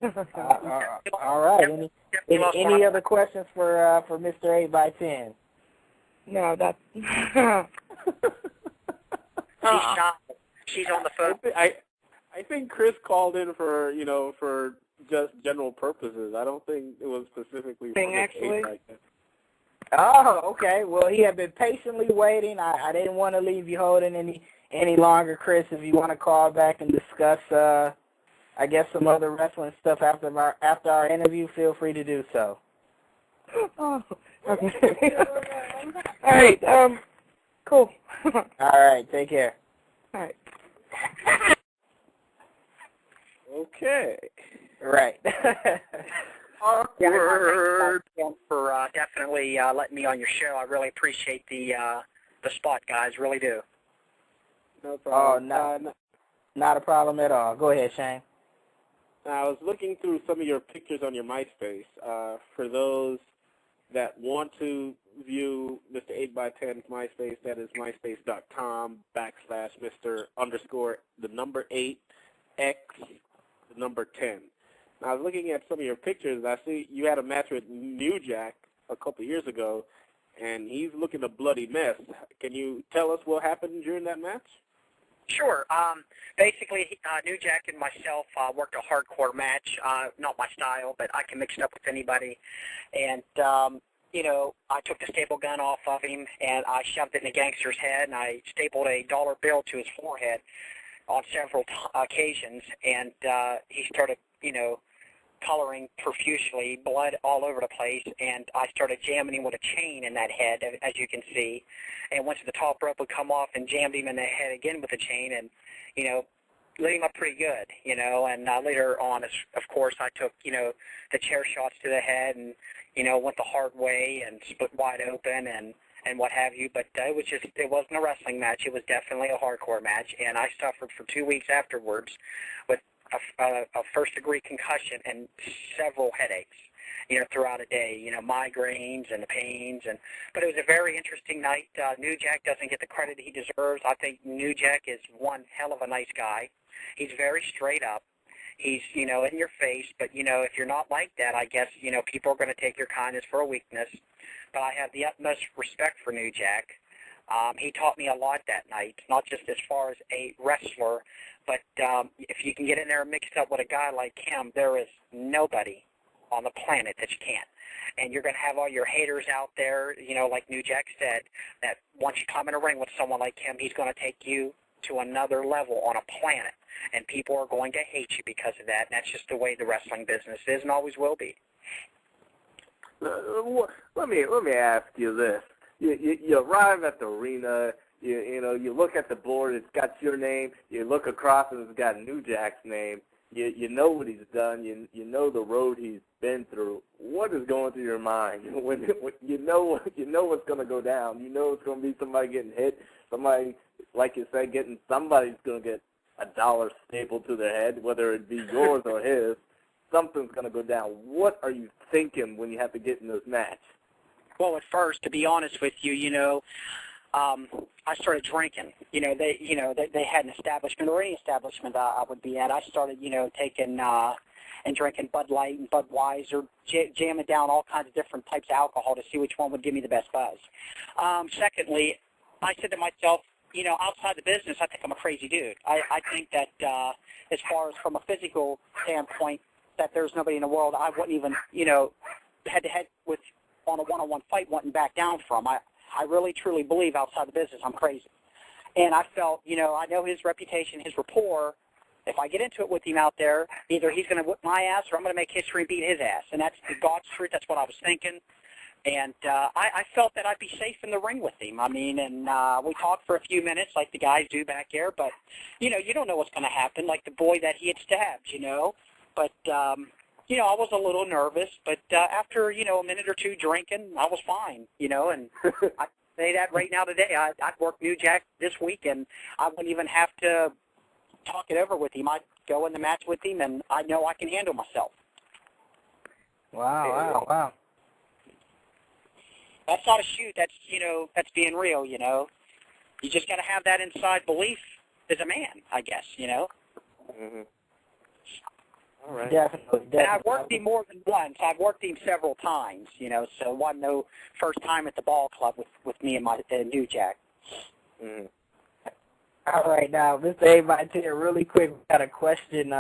All right. Any other questions for Mr. 8 by 10? No, that's... She's shy. She's on the phone. I think Chris called in for, for just general purposes. I don't think it was specifically for actually. like that. Oh, okay. Well, he had been patiently waiting. I didn't want to leave you holding any longer, Chris. If you want to call back and discuss, I guess, some other wrestling stuff after our interview, feel free to do so. Oh, okay. All right. Cool. All right. Take care. All right. Okay. Right. Awkward. For definitely letting me on your show. I really appreciate the spot, guys. Really do. No problem. Oh, not a problem at all. Go ahead, Shane. I was looking through some of your pictures on your MySpace. For those that want to view Mr. 8x10's MySpace, that is myspace.com/Mr._8X10. Now, I was looking at some of your pictures, and I see you had a match with New Jack a couple years ago, and he's looking a bloody mess. Can you tell us what happened during that match? Sure. Basically, New Jack and myself worked a hardcore match. Not my style, but I can mix it up with anybody. And, I took the staple gun off of him, and I shoved it in a gangster's head, and I stapled a dollar bill to his forehead on several occasions. And he started, coloring profusely, blood all over the place, and I started jamming him with a chain in that head, as you can see, and once the top rope would come off and jammed him in the head again with the chain, and, lit him up pretty good, and later on, of course, I took, the chair shots to the head and, went the hard way and split wide open and what have you, but it wasn't a wrestling match. It was definitely a hardcore match, and I suffered for 2 weeks afterwards with a first-degree concussion and several headaches, throughout a day, migraines and the pains. But it was a very interesting night. New Jack doesn't get the credit he deserves. I think New Jack is one hell of a nice guy. He's very straight up. He's, in your face, but, if you're not like that, I guess, people are going to take your kindness for a weakness. But I have the utmost respect for New Jack. He taught me a lot that night, not just as far as a wrestler, but if you can get in there and mix it up with a guy like him, there is nobody on the planet that you can't. And you're going to have all your haters out there, like New Jack said, that once you come in a ring with someone like him, he's going to take you to another level on a planet. And people are going to hate you because of that. And that's just the way the wrestling business is and always will be. Let me ask you this. You arrive at the arena, you look at the board, it's got your name, you look across and it's got New Jack's name, you know what he's done, you know the road he's been through. What is going through your mind when you know what's going to go down? You know it's going to be somebody getting hit, somebody, like you said, somebody's going to get a dollar stapled to their head, whether it be yours or his. Something's going to go down. What are you thinking when you have to get in this match? Well, at first, to be honest with you, I started drinking. They had an establishment or any establishment I would be at. I started, taking and drinking Bud Light and Budweiser, jamming down all kinds of different types of alcohol to see which one would give me the best buzz. Secondly, I said to myself, outside the business, I think I'm a crazy dude. I think that as far as from a physical standpoint, that there's nobody in the world I wouldn't even, head-to-head with on a one-on-one fight wouldn't back down from. I really, truly believe outside the business I'm crazy. And I felt, I know his reputation, his rapport. If I get into it with him out there, either he's going to whip my ass or I'm going to make history and beat his ass. And that's the God's truth. That's what I was thinking. And I felt that I'd be safe in the ring with him. I mean, and we talked for a few minutes like the guys do back there. But, you don't know what's going to happen, like the boy that he had stabbed, But, I was a little nervous. But after, a minute or two drinking, I was fine, And I say that right now today. I'd work New Jack this week, and I wouldn't even have to talk it over with him. I'd go in the match with him, and I know I can handle myself. Wow. That's not a shoot. That's, that's being real, You just got to have that inside belief as a man, I guess, Mm-hmm. All right. Definitely. And I've worked him more than once. I've worked him several times, so it wasn't no first time at the ball club with me and my New Jack. Mm-hmm. All right, now, Mr. A-by-10, really quick, we got a question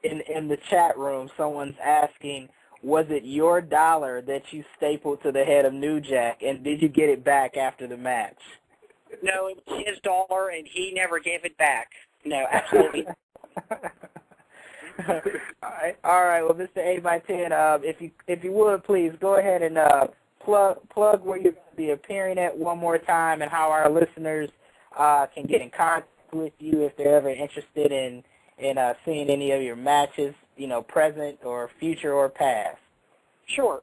in the chat room. Someone's asking, was it your dollar that you stapled to the head of New Jack, and did you get it back after the match? No, it was his dollar, and he never gave it back. No, absolutely. All right. Well, Mr. A-by-10, if you would, please go ahead and plug where you're going to be appearing at one more time and how our listeners can get in contact with you if they're ever interested in seeing any of your matches, present or future or past. Sure.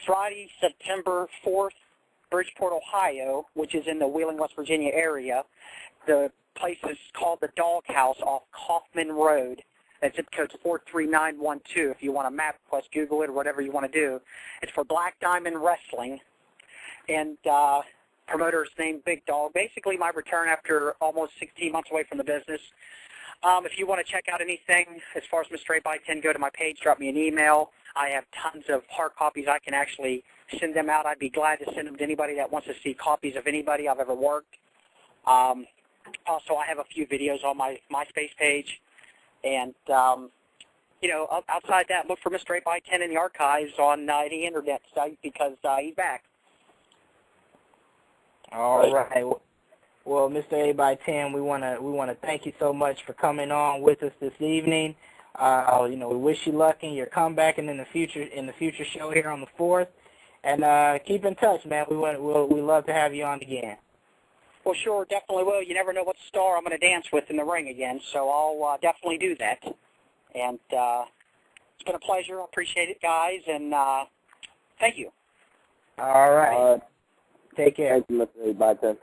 Friday, September 4th, Bridgeport, Ohio, which is in the Wheeling, West Virginia area. The place is called the Doghouse off Kaufman Road. That zip code's 43912. If you want a map, plus Google it or whatever you want to do. It's for Black Diamond Wrestling. And promoter's named Big Dog. Basically, my return after almost 16 months away from the business. If you want to check out anything as far as Mr. 8x10, go to my page, drop me an email. I have tons of hard copies. I can actually send them out. I'd be glad to send them to anybody that wants to see copies of anybody I've ever worked. Also, I have a few videos on my MySpace page. And, outside that, look for Mr. 8x10 in the archives on any internet site because he's back. All right. Well, Mr. 8x10, we want to thank you so much for coming on with us this evening. We wish you luck in your comeback and in the future show here on the 4th. And keep in touch, man. We love to have you on again. Well, sure, definitely will. You never know what star I'm going to dance with in the ring again, so I'll definitely do that. And it's been a pleasure. I appreciate it, guys, and thank you. All right. Take care. Thank you, Mr. 8x10.